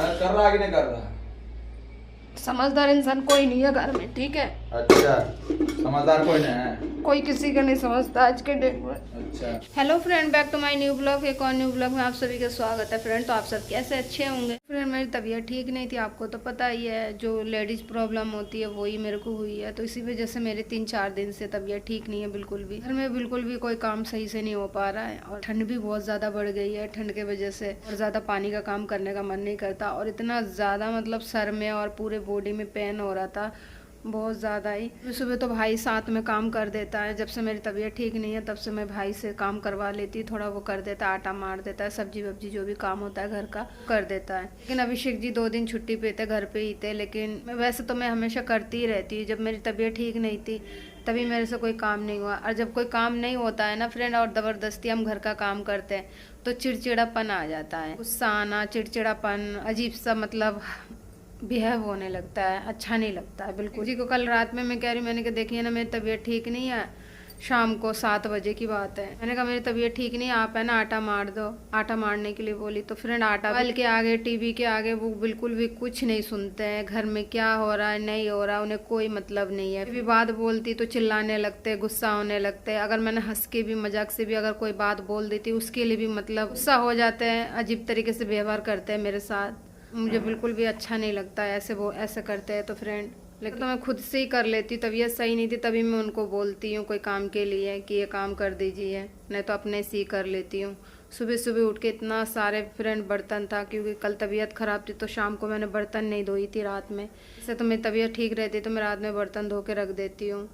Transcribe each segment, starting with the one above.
कर रहा कि नहीं कर रहा? समझदार इंसान कोई नहीं है घर में, ठीक है। अच्छा, समझदार कोई नहीं है? कोई किसी का नहीं समझता आज के डेट में। अच्छा। Hello friend, back to my new blog. एक और न्यू ब्लॉग में आप सभी का स्वागत है फ्रेंड। तो आप सब कैसे अच्छे होंगे फ्रेंड। मेरी तबीयत ठीक नहीं थी, आपको तो पता ही है। जो लेडीज़ प्रॉब्लम होती है वही मेरे को हुई है, तो इसी वजह से मेरे 3-4 दिन से तबीयत ठीक नहीं है बिल्कुल भी। घर में बिल्कुल भी कोई काम सही से नहीं हो पा रहा है, और ठंड भी बहुत ज़्यादा बढ़ गई है। ठंड के वजह से और ज़्यादा पानी का काम करने का मन नहीं करता, और इतना ज़्यादा मतलब सर में और पूरे बॉडी में पेन हो रहा था, बहुत ज़्यादा ही। सुबह तो भाई साथ में काम कर देता है। जब से मेरी तबीयत ठीक नहीं है तब से मैं भाई से काम करवा लेती, थोड़ा वो कर देता है, आटा मार देता है, सब्जी वब्जी जो भी काम होता है घर का कर देता है। लेकिन अभिषेक जी 2 दिन छुट्टी पे थे, घर पे ही थे। लेकिन वैसे तो मैं हमेशा करती ही रहती हूँ। जब मेरी तबीयत ठीक नहीं थी तभी मेरे से कोई काम नहीं हुआ, और जब कोई काम नहीं होता है ना फ्रेंड, और ज़बरदस्ती हम घर का काम करते हैं तो चिड़चिड़ापन आ जाता है, गुस्सा आना, चिड़चिड़ापन, अजीब सा मतलब बिहेव होने लगता है, अच्छा नहीं लगता है बिल्कुल। जी को कल रात में मैं कह रही, मैंने कहा देखिए ना मेरी तबीयत ठीक नहीं है, शाम को 7 बजे की बात है। मैंने कहा मेरी तबीयत ठीक नहीं है, आप है ना आटा मार दो। आटा मारने के लिए बोली तो फ्रेंड आटा मोबाइल के आगे, टीवी के आगे वो बिल्कुल भी कुछ नहीं सुनते हैं। घर में क्या हो रहा है नहीं हो रहा उन्हें कोई मतलब नहीं है। भी बात बोलती तो चिल्लाने लगते, गुस्सा होने लगते। अगर मैंने हंस के भी, मजाक से भी अगर कोई बात बोल देती उसके लिए भी मतलब गुस्सा हो जाते हैं, अजीब तरीके से व्यवहार करते हैं मेरे साथ। मुझे बिल्कुल भी अच्छा नहीं लगता है ऐसे, वो ऐसे करते हैं तो फ्रेंड। लेकिन तो मैं खुद से ही कर लेती, तबीयत सही नहीं थी तभी मैं उनको बोलती हूँ कोई काम के लिए कि ये काम कर दीजिए, नहीं तो अपने से ही कर लेती हूँ। सुबह सुबह उठ के इतना सारे फ्रेंड बर्तन था, क्योंकि कल तबीयत ख़राब थी तो शाम को मैंने बर्तन नहीं धोई थी रात में। इससे तो मेरी तबीयत ठीक रहती तो मैं रात में बर्तन धो के रख देती हूँ।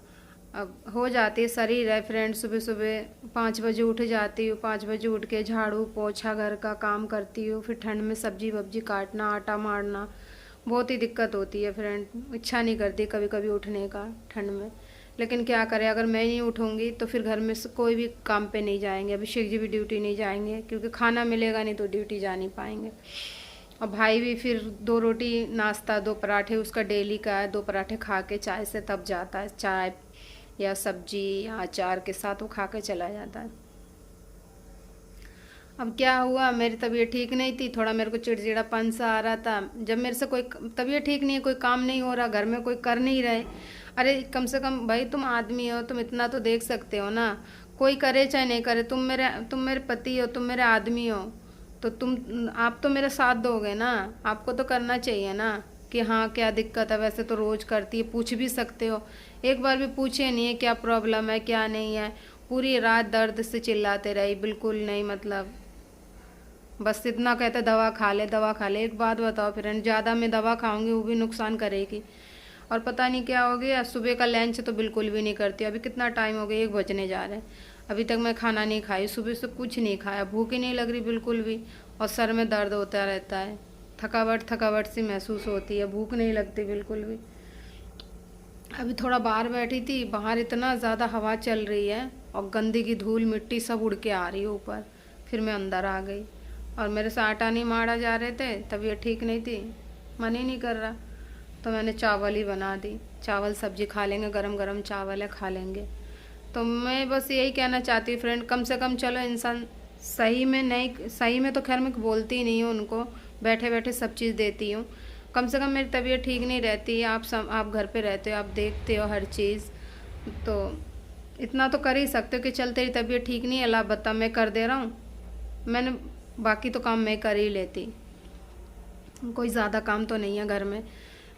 अब हो जाती है शरीर है फ्रेंड। सुबह सुबह 5 बजे उठ जाती हूँ, 5 बजे उठ के झाड़ू पोछा घर का काम करती हूँ। फिर ठंड में सब्जी वब्जी काटना, आटा मारना, बहुत ही दिक्कत होती है फ्रेंड। इच्छा नहीं करती कभी कभी उठने का ठंड में, लेकिन क्या करें, अगर मैं नहीं उठूँगी तो फिर घर में से कोई भी काम पे नहीं जाएंगे। अभिषेक जी भी ड्यूटी नहीं जाएंगे, क्योंकि खाना मिलेगा नहीं तो ड्यूटी जा नहीं पाएंगे। और भाई भी फिर 2 रोटी नाश्ता, 2 पराठे उसका डेली का है, 2 पराठे खा के चाय से तब जाता है, चाय या सब्जी या अचार के साथ वो खा के चला जाता है। अब क्या हुआ, मेरी तबीयत ठीक नहीं थी, थोड़ा मेरे को चिड़चिड़ापन सा आ रहा था। जब मेरे से कोई तबीयत ठीक नहीं है, कोई काम नहीं हो रहा, घर में कोई कर नहीं रहे, अरे कम से कम भाई तुम आदमी हो, तुम इतना तो देख सकते हो ना। कोई करे चाहे नहीं करे, तुम मेरे पति हो, तुम मेरे आदमी हो, तो आप तो मेरा साथ दोगे ना। आपको तो करना चाहिए ना कि हाँ क्या दिक्कत है। वैसे तो रोज़ करती है, पूछ भी सकते हो। एक बार भी पूछे नहीं है क्या प्रॉब्लम है क्या नहीं है। पूरी रात दर्द से चिल्लाते रही, बिल्कुल नहीं मतलब बस इतना कहते दवा खा ले दवा खा ले। एक बात बताओ फ्रेंड, ज़्यादा मैं दवा खाऊंगी वो भी नुकसान करेगी, और पता नहीं क्या हो गया। सुबह का लंच तो बिल्कुल भी नहीं करती। अभी कितना टाइम हो गया, 1 बजने जा रहे हैं, अभी तक मैं खाना नहीं खाई, सुबह से कुछ नहीं खाया, भूख ही नहीं लग रही बिल्कुल भी, और सर में दर्द होता रहता है, थकावट सी महसूस होती है, भूख नहीं लगती बिल्कुल भी। अभी थोड़ा बाहर बैठी थी, बाहर इतना ज़्यादा हवा चल रही है और गंदी की धूल मिट्टी सब उड़ के आ रही है ऊपर। फिर मैं अंदर आ गई, और मेरे से आटा नहीं मारा जा रहे थे, तबीयत ठीक नहीं थी, मन ही नहीं कर रहा, तो मैंने चावल ही बना दी। चावल सब्जी खा लेंगे, गरम गरम चावल है खा लेंगे। तो मैं बस यही कहना चाहती हूँ फ्रेंड, कम से कम चलो इंसान सही में नहीं, सही में तो खैर मैं बोलती ही नहीं हूँ उनको, बैठे बैठे सब चीज़ देती हूँ। कम से कम मेरी तबीयत ठीक नहीं रहती, आप घर पे रहते हो, आप देखते हो हर चीज़, तो इतना तो कर ही सकते हो कि चल तेरी तबीयत ठीक नहीं है, अल्लाह बता मैं कर दे रहा हूँ। मैंने बाकी तो काम मैं कर ही लेती, कोई ज़्यादा काम तो नहीं है घर में।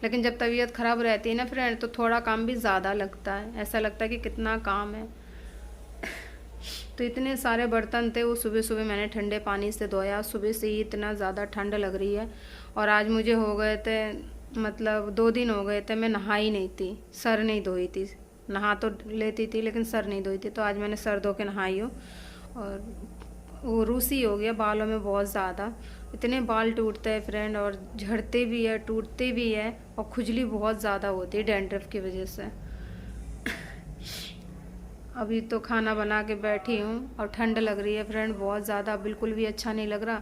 लेकिन जब तबीयत ख़राब रहती है ना फ्रेंड, तो थोड़ा काम भी ज़्यादा लगता है, ऐसा लगता है कि कितना काम है। तो इतने सारे बर्तन थे, वो सुबह सुबह मैंने ठंडे पानी से धोया। सुबह से ही इतना ज़्यादा ठंड लग रही है, और आज मुझे हो गए थे मतलब 2 दिन हो गए थे मैं नहाई नहीं थी, सर नहीं धोई थी। नहा तो लेती थी लेकिन सर नहीं धोई थी, तो आज मैंने सर धो के नहाई हूँ। और वो रूसी हो गया बालों में बहुत ज़्यादा, इतने बाल टूटते हैं फ्रेंड, और झड़ते भी है, टूटते भी है, और खुजली बहुत ज़्यादा होती है डैंड्रफ की वजह से। अभी तो खाना बना के बैठी हूँ और ठंड लग रही है फ्रेंड बहुत ज़्यादा, बिल्कुल भी अच्छा नहीं लग रहा।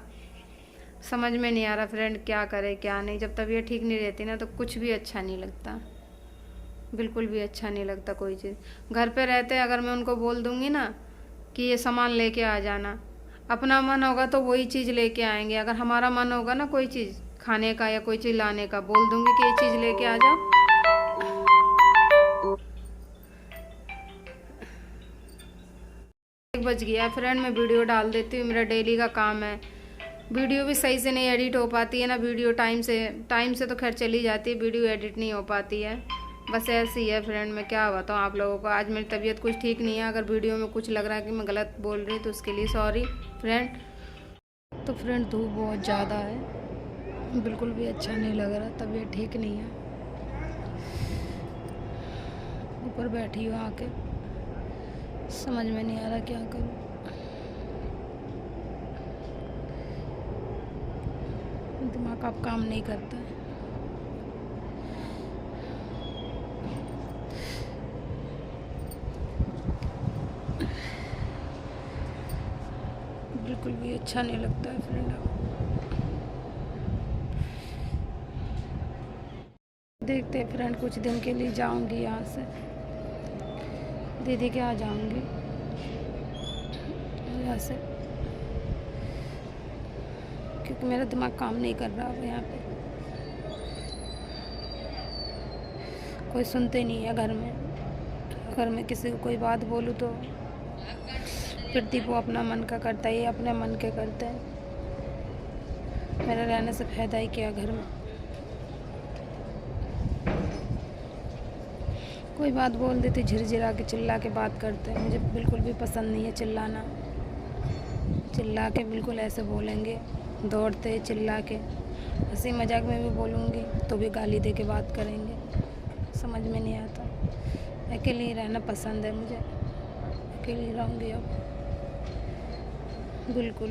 समझ में नहीं आ रहा फ्रेंड क्या करे क्या नहीं। जब तबीयत ठीक नहीं रहती ना तो कुछ भी अच्छा नहीं लगता, बिल्कुल भी अच्छा नहीं लगता कोई चीज़। घर पे रहते अगर मैं उनको बोल दूँगी ना कि ये सामान लेके आ जाना, अपना मन होगा तो वही चीज़ लेके आएंगे। अगर हमारा मन होगा ना कोई चीज़ खाने का या कोई चीज़ लाने का, बोल दूंगी कि ये चीज़ लेके आ जाओ। 1 बज गया फ्रेंड, मैं वीडियो डाल देती हूँ, मेरा डेली का काम है। वीडियो भी सही से नहीं एडिट हो पाती है ना, वीडियो टाइम से तो खैर चली जाती है, वीडियो एडिट नहीं हो पाती है। बस ऐसी है फ्रेंड, मैं क्या बताऊँ आप लोगों को। आज मेरी तबीयत कुछ ठीक नहीं है, अगर वीडियो में कुछ लग रहा है कि मैं गलत बोल रही हूँ तो उसके लिए सॉरी फ्रेंड। तो फ्रेंड धूप बहुत ज़्यादा है, बिल्कुल भी अच्छा नहीं लग रहा, तबीयत ठीक नहीं है। ऊपर बैठी हूँ आके, समझ में नहीं आ रहा क्या करूँ। दिमाग अब काम नहीं करता है। बिल्कुल भी अच्छा नहीं लगता है फ्रेंड। अब देखते हैं फ्रेंड, कुछ दिन के लिए जाऊंगी यहाँ से, दीदी के आ जाऊंगी यहाँ से, क्योंकि मेरा दिमाग काम नहीं कर रहा अब यहाँ पे। कोई सुनते नहीं है घर में, घर में किसी को कोई बात बोलूँ तो फिर दीपू अपना मन का करता है, ये अपने मन के करते हैं। मेरा रहने से फायदा ही क्या घर में। कोई बात बोल देती झिरझिरा के चिल्ला के बात करते हैं, मुझे बिल्कुल भी पसंद नहीं है चिल्लाना। चिल्ला के बिल्कुल ऐसे बोलेंगे, दौड़ते चिल्ला के, हंसी मजाक में भी बोलूँगी तो भी गाली दे के बात करेंगे, समझ में नहीं आता। अकेले ही रहना पसंद है मुझे, अकेले ही रहूँगी अब बिल्कुल।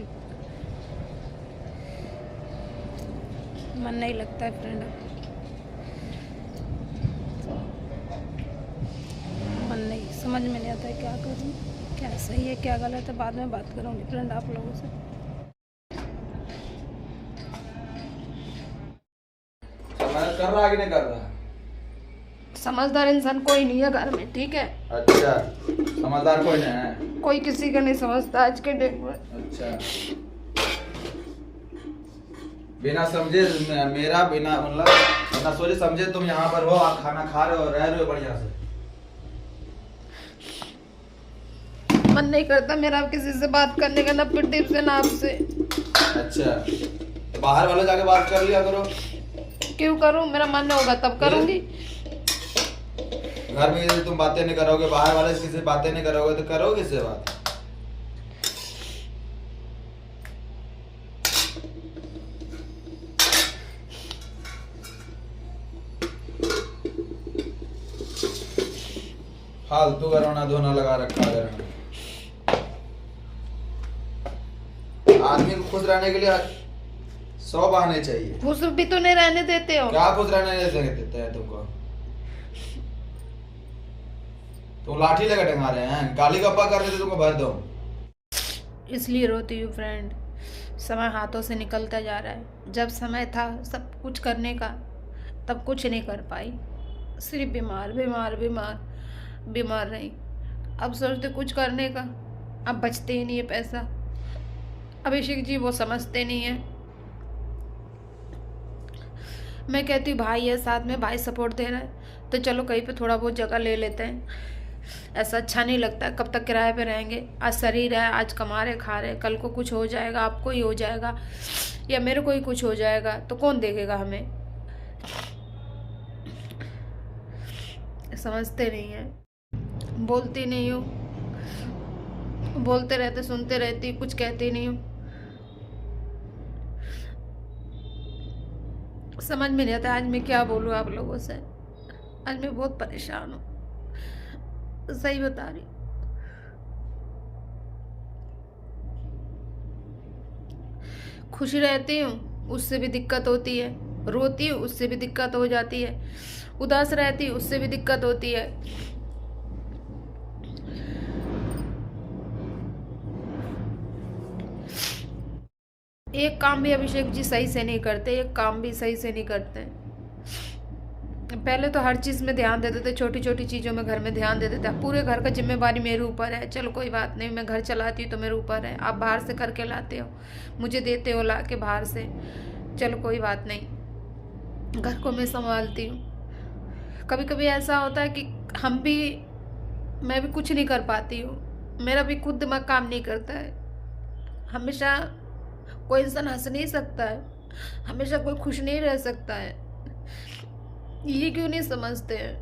मन नहीं लगता है फ्रेंड, मन नहीं, समझ में नहीं आता है क्या करूँ, क्या सही है क्या गलत है। बाद में बात करूँगी फ्रेंड आप लोगों से। मदद कर रहा है कि नहीं कर रहा? समझदार इंसान कोई नहीं है घर में, ठीक है। अच्छा, समझदार कोई नहीं है? कोई किसी का नहीं समझता आज के डेट में। अच्छा, बिना समझे मेरा बिना मतलब बिना सोचे समझे तुम यहाँ पर हो, आप खाना खा रहे हो, रह रहे हो बढ़िया से। मन नहीं करता मेरा अब किसी से बात करने का, ना पिट्टी से ना आपसे। अच्छा, तो बाहर वाले जाके बात कर लिया करो। क्यों करूं, मेरा मन होगा तब करूंगी। घर में यदि तुम बातें नहीं करोगे, बाहर वाले से किसी बातें नहीं करोगे तो करोगे किससे बात? फालतू का रोना धोना लगा रखा है। आदमी को खुश रहने के लिए 100 बहाने चाहिए। खुश भी तो नहीं रहने देते हो। क्या खुश रहने नहीं देते हैं तुमको? तुम लाठी लेकर टंगा रहे हैं, गाली गप्पा कर रहे थे, तुमको भर दो। इसलिए रोती हूँ फ्रेंड, समय हाथों से निकलता जा रहा है। जब समय था सब कुछ करने का तब कुछ नहीं कर पाई, सिर्फ बीमार बीमार बीमार बीमार रही। अब सोचते कुछ करने का, अब बचते ही नहीं है पैसा। अभिषेक जी वो समझते नहीं है। मैं कहती हूँ भाई है साथ में, भाई सपोर्ट दे रहा है तो चलो कहीं पे थोड़ा बहुत जगह ले लेते हैं। ऐसा अच्छा नहीं लगता, कब तक किराए पे रहेंगे। आज शरीर है, आज कमा रहे खा रहे, कल को कुछ हो जाएगा, आपको ही हो जाएगा या मेरे को ही कुछ हो जाएगा तो कौन देखेगा हमें। समझते नहीं है, बोलती नहीं हूँ, बोलते रहते सुनते रहती, कुछ कहती नहीं हूँ। समझ में नहीं आता आज मैं क्या बोलूँ आप लोगों से। आज मैं बहुत परेशान हूँ, सही बता रही। खुशी रहती हूँ उससे भी दिक्कत होती है, रोती हूँ उससे भी दिक्कत हो जाती है, उदास रहती हूँ उससे भी दिक्कत होती है। एक काम भी अभिषेक जी सही से नहीं करते, एक काम भी सही से नहीं करते। पहले तो हर चीज़ में ध्यान देते थे, छोटी छोटी चीज़ों में घर में ध्यान देते थे। पूरे घर का जिम्मेवारी मेरे ऊपर है, चलो कोई बात नहीं, मैं घर चलाती हूँ तो मेरे ऊपर है। आप बाहर से करके लाते हो, मुझे देते हो ला के बाहर से, चलो कोई बात नहीं, घर को मैं संभालती हूँ। कभी कभी ऐसा होता है कि मैं भी कुछ नहीं कर पाती हूँ, मेरा भी खुद दिमाग काम नहीं करता है। हमेशा कोई इंसान हंस नहीं सकता है, हमेशा कोई खुश नहीं रह सकता है। ये क्यों नहीं समझते हैं?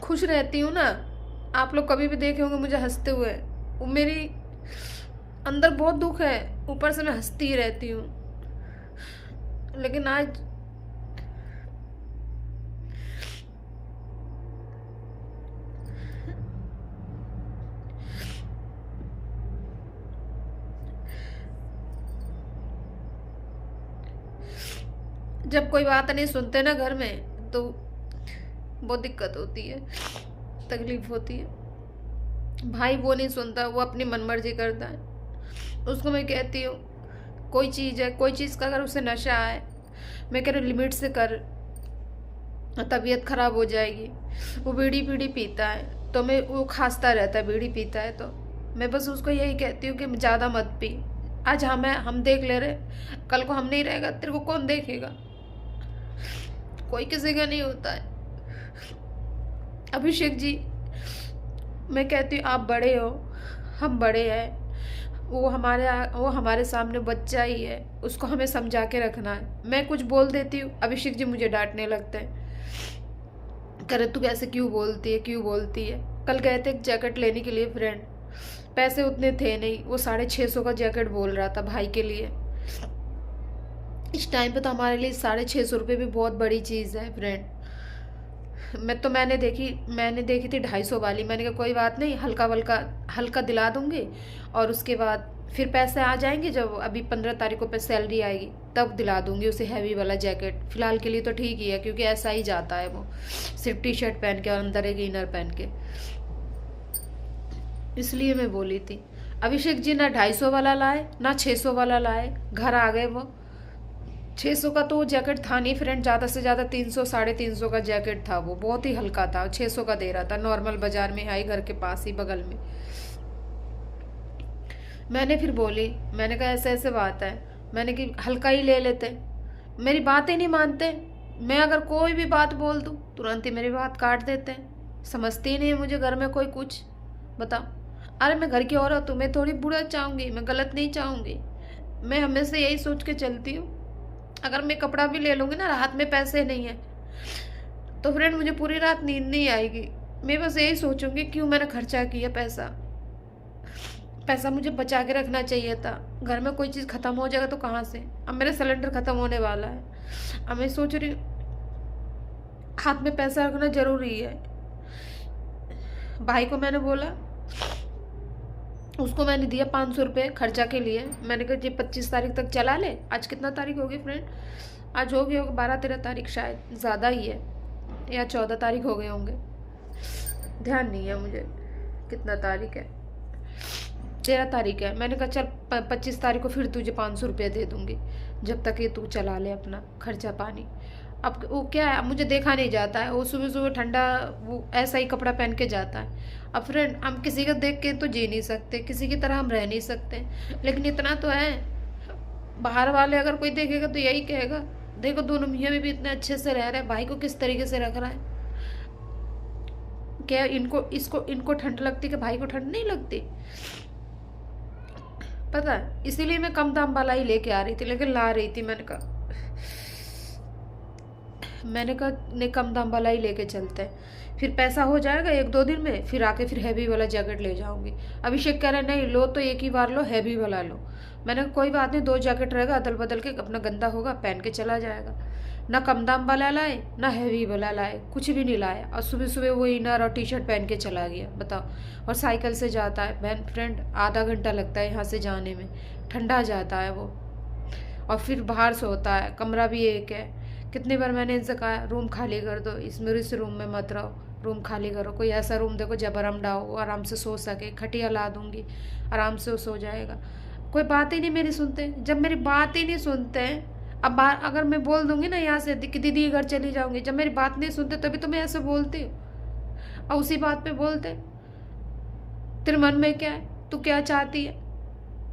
खुश रहती हूँ ना, आप लोग कभी भी देखे होंगे मुझे हंसते हुए, वो मेरी अंदर बहुत दुख है, ऊपर से मैं हंसती ही रहती हूँ। लेकिन आज जब कोई बात नहीं सुनते ना घर में तो बहुत दिक्कत होती है, तकलीफ होती है। भाई वो नहीं सुनता, वो अपनी मनमर्जी करता है। उसको मैं कहती हूँ कोई चीज़ है, कोई चीज़ का अगर उसे नशा है, मैं कह रही हूँ लिमिट से कर, तबीयत खराब हो जाएगी। वो बीड़ी पीता है तो मैं, वो खांसता रहता है बीड़ी पीता है, तो मैं बस उसको यही कहती हूँ कि ज़्यादा मत पी। आज हम देख ले रहे, कल को हम नहीं रहेगा, तेरे को कौन देखेगा? कोई किसी का नहीं होता है। अभिषेक जी, मैं कहती हूँ आप बड़े हो, हम बड़े हैं, वो हमारे सामने बच्चा ही है, उसको हमें समझा के रखना है। मैं कुछ बोल देती हूँ, अभिषेक जी मुझे डांटने लगते हैं, करे तू कैसे क्यों बोलती है। कल गए थे एक जैकेट लेने के लिए फ्रेंड, पैसे उतने थे नहीं, वो 650 का जैकेट बोल रहा था भाई के लिए। इस टाइम पे तो हमारे लिए 650 रुपये भी बहुत बड़ी चीज़ है फ्रेंड। मैंने देखी थी 250 वाली, मैंने कहा कोई बात नहीं, हल्का दिला दूंगी, और उसके बाद फिर पैसे आ जाएंगे, जब अभी 15 तारीख को पे सैलरी आएगी तब दिला दूंगी उसे हैवी वाला जैकेट। फिलहाल के लिए तो ठीक ही है, क्योंकि ऐसा ही जाता है वो, सिर्फ टी शर्ट पहन के और अंदर एक इनर पहन के। इसलिए मैं बोली थी। अभिषेक जी ना 250 वाला लाए ना 600 वाला लाए, घर आ गए वो। 600 का तो वो जैकेट था नहीं फ्रेंड, ज़्यादा से ज़्यादा 300 350 का जैकेट था, वो बहुत ही हल्का था। 600 का दे रहा था, नॉर्मल बाजार में आई, घर के पास ही बगल में। मैंने फिर बोली, मैंने कहा ऐसे ऐसे बात है, मैंने कि हल्का ही ले लेते। मेरी बात ही नहीं मानते, मैं अगर कोई भी बात बोल दूँ तुरंत ही मेरी बात काट देते हैं। समझते ही नहीं है मुझे घर में कोई कुछ। बताओ, अरे मैं घर की औरत हूँ, मैं थोड़ी बुरा चाहूँगी, मैं गलत नहीं चाहूँगी। मैं हमेशा यही सोच के चलती हूँ, अगर मैं कपड़ा भी ले लूँगी ना, हाथ में पैसे नहीं है तो फ्रेंड मुझे पूरी रात नींद नहीं आएगी। मैं बस यही सोचूंगी क्यों मैंने खर्चा किया पैसा मुझे बचा के रखना चाहिए था। घर में कोई चीज़ ख़त्म हो जाएगा तो कहाँ से? अब मेरा सिलेंडर ख़त्म होने वाला है, अब मैं सोच रही हूँ हाथ में पैसा रखना ज़रूरी है। भाई को मैंने बोला, उसको मैंने दिया 500 रुपये खर्चा के लिए। मैंने कहा जी 25 तारीख तक चला ले। आज कितना तारीख होगी फ्रेंड? आज हो गई होगी 12-13 तारीख, शायद ज़्यादा ही है, या 14 तारीख हो गए होंगे, ध्यान नहीं है मुझे कितना तारीख है, 13 तारीख है। मैंने कहा चल 25 तारीख को फिर तुझे 500 रुपये दे दूँगी, जब तक ये तू चला ले अपना खर्चा पानी। अब वो क्या है, मुझे देखा नहीं जाता है, वो सुबह सुबह ठंडा वो ऐसा ही कपड़ा पहन के जाता है। अब फ्रेंड, हम किसी का देख के तो जी नहीं सकते, किसी की तरह हम रह नहीं सकते, लेकिन इतना तो है, बाहर वाले अगर कोई देखेगा तो यही कहेगा देखो दोनों मियाँ भी इतने अच्छे से रह रहे हैं, भाई को किस तरीके से रख रहा है। क्या इनको ठंड लगती कि भाई को ठंड नहीं लगती? पता है, इसीलिए मैं कम दाम वाला ही लेके आ रही थी, लेकिन ला रही थी। मैंने कहा नहीं, कम दाम वाला ही लेके चलते हैं, फिर पैसा हो जाएगा 1-2 दिन में, फिर आके फिर हैवी वाला जैकेट ले जाऊंगी। अभिषेक कह रहे नहीं लो तो एक ही बार लो, हैवी वाला लो। मैंने कहा कोई बात नहीं, 2 जैकेट रहेगा, अदल बदल के, अपना गंदा होगा पहन के चला जाएगा। ना कम दाम वाला लाए ना हैवी वाला लाए, कुछ भी नहीं लाया, और सुबह सुबह वो इनर और टी शर्ट पहन के चला गया। बताओ, और साइकिल से जाता है बहन फ्रेंड, आधा घंटा लगता है यहाँ से जाने में, ठंडा जाता है वो, और फिर बाहर सोता है, कमरा भी एक है। कितनी बार मैंने इनसे कहा रूम खाली कर दो, इस रूम में मत रहो, रूम खाली करो, कोई ऐसा रूम देखो जब बरामदा हो, आराम से सो सके, खटिया ला दूंगी, आराम से वो सो जाएगा। कोई बात ही नहीं मेरी सुनते। जब मेरी बात ही नहीं सुनते, अब अगर मैं बोल दूंगी ना यहाँ से कि दीदी घर चली जाऊंगी, जब मेरी बात नहीं सुनते तभी तो मैं ऐसे बोलती हूँ। और उसी बात पे बोलते तेरे मन में क्या है, तू क्या चाहती है,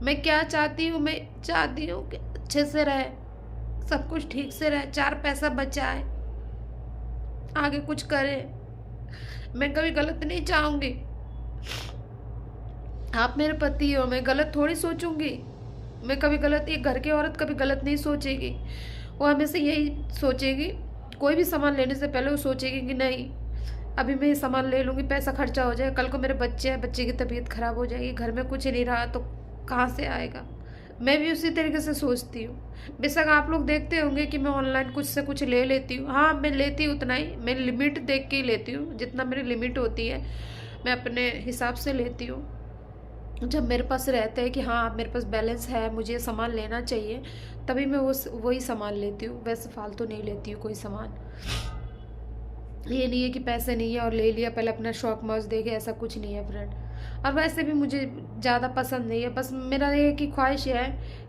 मैं क्या चाहती हूँ, मैं चाहती हूँ कि अच्छे से रहे, सब कुछ ठीक से रहे, 4 पैसा बचाए, आगे कुछ करे। मैं कभी गलत नहीं चाहूँगी। आप मेरे पति हो, मैं गलत थोड़ी सोचूंगी। मैं कभी गलत, एक घर की औरत कभी गलत नहीं सोचेगी। वो हमेशा यही सोचेगी, कोई भी सामान लेने से पहले वो सोचेगी कि नहीं अभी मैं ये सामान ले लूँगी, पैसा खर्चा हो जाएगा, कल को मेरे बच्चे हैं, बच्चे की तबीयत खराब हो जाएगी, घर में कुछ नहीं रहा तो कहाँ से आएगा। मैं भी उसी तरीके से सोचती हूँ। बेशक आप लोग देखते होंगे कि मैं ऑनलाइन कुछ से कुछ ले लेती हूँ। हाँ, मैं लेती हूँ उतना ही, मैं लिमिट देख के ही लेती हूँ, जितना मेरी लिमिट होती है मैं अपने हिसाब से लेती हूँ। जब मेरे पास रहता है कि हाँ मेरे पास बैलेंस है, मुझे ये सामान लेना चाहिए, तभी मैं वही सामान लेती हूँ। वैसे फालतू नहीं लेती हूँ कोई सामान। ये नहीं है कि पैसे नहीं है और ले लिया, पहले अपना शौक मौज देखे, ऐसा कुछ नहीं है फ्रेंड। और वैसे भी मुझे ज़्यादा पसंद नहीं है। बस मेरा ये की ख्वाहिश है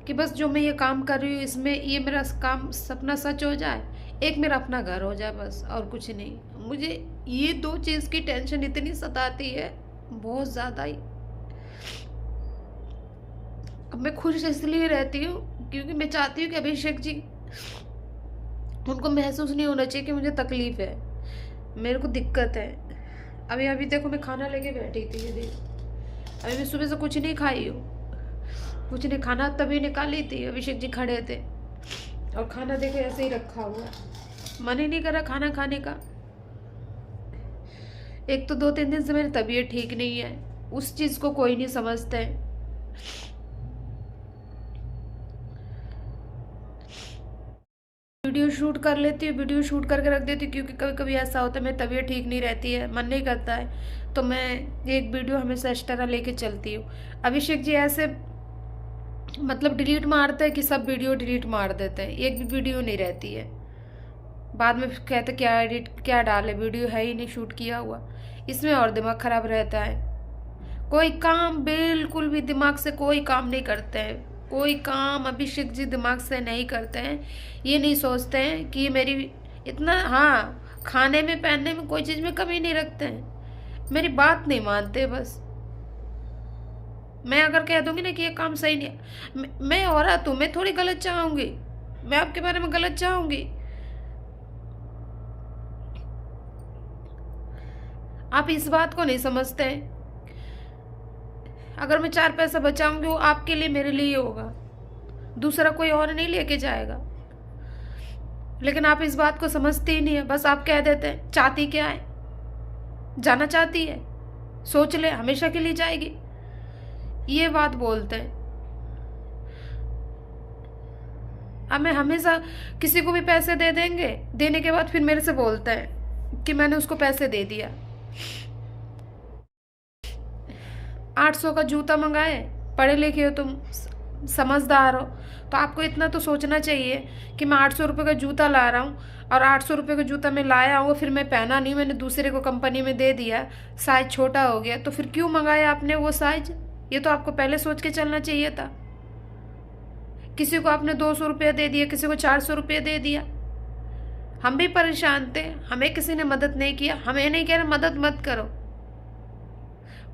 कि बस जो मैं ये काम कर रही हूँ इसमें ये मेरा काम सपना सच हो जाए, एक मेरा अपना घर हो जाए, बस और कुछ नहीं। मुझे ये 2 चीज़ की टेंशन इतनी सताती है, बहुत ज़्यादा ही। अब मैं खुश इसलिए रहती हूँ क्योंकि मैं चाहती हूँ कि अभिषेक जी, उनको महसूस नहीं होना चाहिए कि मुझे तकलीफ है, मेरे को दिक्कत है। अभी अभी देखो मैं खाना लेके बैठी थी, ये देखो अभी मैं सुबह से कुछ नहीं खाई हूँ, कुछ नहीं। खाना तभी निकाली थी, अभिषेक जी खड़े थे और खाना देखो ऐसे ही रखा हुआ, मन ही नहीं कर रहा खाना खाने का। एक तो 2-3 दिन से मेरी तबीयत ठीक नहीं है, उस चीज़ को कोई नहीं समझता है। वीडियो शूट कर लेती हूँ, वीडियो शूट करके रख देती हूँ, क्योंकि कभी कभी ऐसा होता है मेरी तबीयत ठीक नहीं रहती है, मन नहीं करता है, तो मैं एक वीडियो हमेशा एक्स्ट्रा लेके चलती हूँ। अभिषेक जी ऐसे मतलब डिलीट मारते हैं कि सब वीडियो डिलीट मार देते हैं, एक भी वीडियो नहीं रहती है। बाद में कहते क्या एडिट क्या डाले, वीडियो है ही नहीं शूट किया हुआ, इसमें और दिमाग खराब रहता है। कोई काम बिल्कुल भी दिमाग से कोई काम नहीं करते हैं, कोई काम अभिषेक जी दिमाग से नहीं करते हैं। ये नहीं सोचते हैं कि मेरी इतना, हाँ खाने में पहनने में कोई चीज़ में कमी नहीं रखते हैं, मेरी बात नहीं मानते। बस मैं अगर कह दूंगी ना कि ये काम सही नहीं है, मैं औरत हूँ, मैं थोड़ी गलत चाहूँगी, मैं आपके बारे में गलत चाहूँगी। आप इस बात को नहीं समझते हैं। अगर मैं 4 पैसा बचाऊंगी वो आपके लिए, मेरे लिए होगा, दूसरा कोई और नहीं लेके जाएगा। लेकिन आप इस बात को समझते ही नहीं है। बस आप कह देते हैं चाहती क्या है, जाना चाहती है, सोच ले हमेशा के लिए जाएगी, ये बात बोलते हैं। अब मैं हमेशा किसी को भी पैसे दे देंगे, देने के बाद फिर मेरे से बोलते हैं कि मैंने उसको पैसे दे दिया। 800 का जूता मंगाए, पढ़े लिखे हो तुम, समझदार हो, तो आपको इतना तो सोचना चाहिए कि मैं 800 रुपये का जूता ला रहा हूँ और 800 रुपये का जूता मैं लाया हूँ, फिर मैं पहना नहीं, मैंने दूसरे को कंपनी में दे दिया, साइज छोटा हो गया, तो फिर क्यों मंगाया आपने वो साइज? ये तो आपको पहले सोच के चलना चाहिए था। किसी को आपने 200 रुपये दे दिया, किसी को 400 रुपये दे दिया। हम भी परेशान थे, हमें किसी ने मदद नहीं किया। हमें नहीं कह रहे मदद मत करो,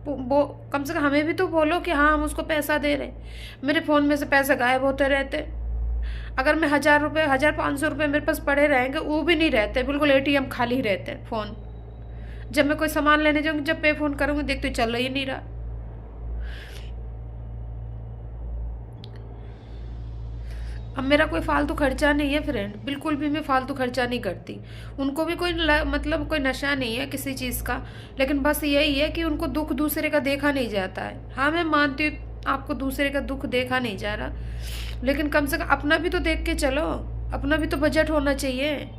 वो कम से कम हमें भी तो बोलो कि हाँ हम उसको पैसा दे रहे। मेरे फ़ोन में से पैसे गायब होते रहते। अगर मैं 1000 रुपये 1500 रुपये मेरे पास पड़े रहेंगे, वो भी नहीं रहते, बिल्कुल ATM खाली ही रहते फ़ोन। जब मैं कोई सामान लेने जाऊँगी, जब पे फ़ोन करूँगी, देखते चल ही नहीं रहा। अब मेरा कोई फालतू खर्चा नहीं है फ्रेंड, बिल्कुल भी मैं फालतू खर्चा नहीं करती। उनको भी कोई मतलब कोई नशा नहीं है किसी चीज़ का, लेकिन बस यही है कि उनको दुख दूसरे का देखा नहीं जाता है। हाँ मैं मानती हूँ आपको दूसरे का दुख देखा नहीं जा रहा, लेकिन कम से कम अपना भी तो देख के चलो, अपना भी तो बजट होना चाहिए।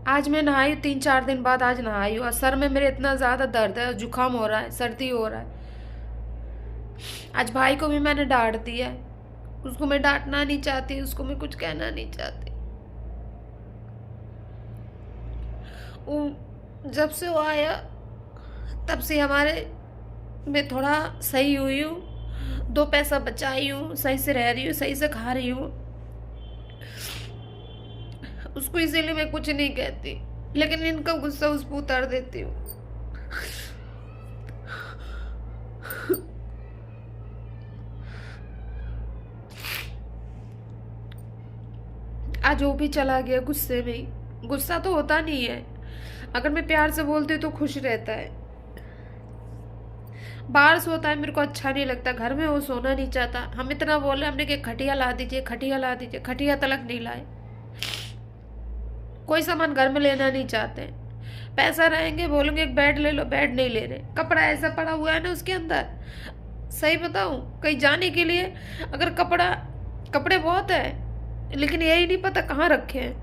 आज मैं नहाई 3-4 दिन बाद, आज नहाई हूँ। सर में मेरे इतना ज़्यादा दर्द है, जुकाम हो रहा है, सर्दी हो रहा है। आज भाई को भी मैंने डांट दिया, उसको मैं डांटना नहीं चाहती, उसको मैं कुछ कहना नहीं चाहती। वो जब से वो आया तब से हमारे मैं थोड़ा सही हुई हूँ, 2 पैसा बचाई हूँ, सही से रह रही हूँ, सही से खा रही हूँ। उसको इसीलिए मैं कुछ नहीं कहती, लेकिन इनका गुस्सा उस पर उतार देती हूँ। आज वो भी चला गया गुस्से में ही। गुस्सा तो होता नहीं है, अगर मैं प्यार से बोलती हूँ तो खुश रहता है। बाहर सोता है, मेरे को अच्छा नहीं लगता, घर में वो सोना नहीं चाहता। हम इतना बोले, हमने कि खटिया ला दीजिए, खटिया ला दीजिए, खटिया तलक नहीं लाए। कोई सामान घर में लेना नहीं चाहते। पैसा रहेंगे बोलेंगे एक बेड ले लो, बेड नहीं ले रहे। कपड़ा ऐसा पड़ा हुआ है ना उसके अंदर, सही बताऊं, कहीं जाने के लिए अगर कपड़े बहुत है, लेकिन यही नहीं पता कहाँ रखे हैं।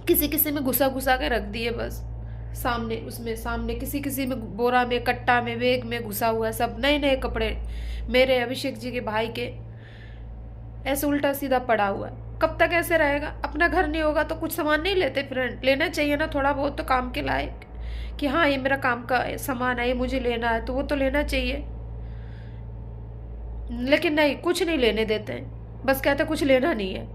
किसी किसी में घुसा घुसा के रख दिए बस, सामने किसी में बोरा में, कट्टा में, बैग में घुसा हुआ है सब। नए नए कपड़े मेरे, अभिषेक जी के भाई के, ऐसे उल्टा सीधा पड़ा हुआ है। कब तक ऐसे रहेगा? अपना घर नहीं होगा तो कुछ सामान नहीं लेते फ्रेंड? लेना चाहिए ना थोड़ा बहुत तो काम के लायक, कि हाँ ये मेरा काम का सामान है, ये मुझे लेना है, तो वो तो लेना चाहिए। लेकिन नहीं, कुछ नहीं लेने देते हैं, बस कहते कुछ लेना नहीं है।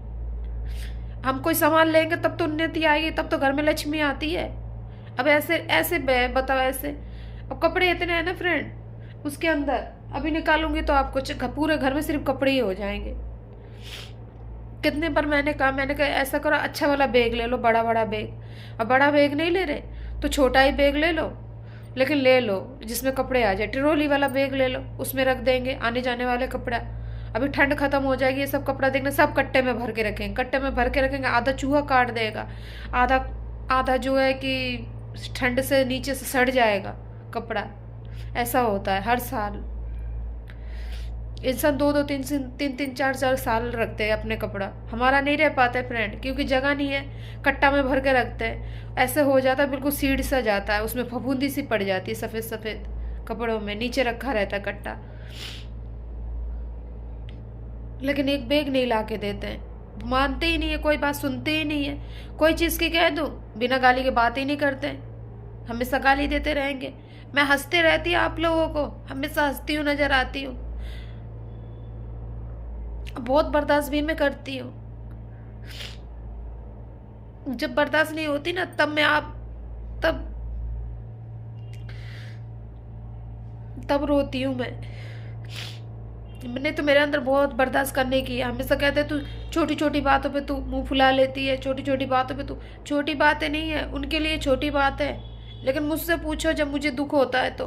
हम कोई सामान लेंगे तब तो उन्नति आएगी, तब तो घर में लक्ष्मी आती है। अब ऐसे बताओ ऐसे। अब कपड़े इतने हैं ना फ्रेंड उसके अंदर, अभी निकालूंगी तो आपको पूरे घर में सिर्फ कपड़े ही हो जाएंगे। कितने बार मैंने कहा ऐसा करो, अच्छा वाला बैग ले लो, बड़ा बैग। अब बड़ा बैग नहीं ले रहे तो छोटा ही बैग ले लो, लेकिन ले लो जिसमें कपड़े आ जाए। ट्रॉली वाला बैग ले लो, उसमें रख देंगे आने जाने वाले कपड़ा। अभी ठंड खत्म हो जाएगी, ये सब कपड़ा देखना सब कट्टे में भर के रखेंगे। आधा चूहा काट देगा, आधा जो है कि ठंड से नीचे से सड़ जाएगा कपड़ा। ऐसा होता है हर साल। इंसान 2-2, 3-3, 4-4 साल रखते हैं अपने कपड़ा। हमारा नहीं रह पाता है फ्रेंड, क्योंकि जगह नहीं है, कट्टा में भर के रखते हैं। ऐसे हो जाता है, बिल्कुल सीढ़ सा जाता है, उसमें फफूंदी सी पड़ जाती है सफ़ेद सफ़ेद कपड़ों में, नीचे रखा रहता है कट्टा। लेकिन एक बैग नहीं ला के देते हैं, मानते ही नहीं है, कोई बात सुनते ही नहीं है। कोई चीज़ की कह दूँ, बिना गाली के बात ही नहीं करते, हमेशा गाली देते रहेंगे। मैं हंसते रहती हूँ आप लोगों को, हमेशा हंसती हूँ, नजर आती हूँ, बहुत बर्दाश्त भी मैं करती हूँ। जब बर्दाश्त नहीं होती ना तब रोती हूँ मैंने तो मेरे अंदर बहुत बर्दाश्त करने की है। हमेशा कहते तू छोटी छोटी बातों पे तू मुंह फुला लेती है, छोटी छोटी बातों पे तू। छोटी बातें नहीं है, उनके लिए छोटी बात है, लेकिन मुझसे पूछो जब मुझे दुख होता है तो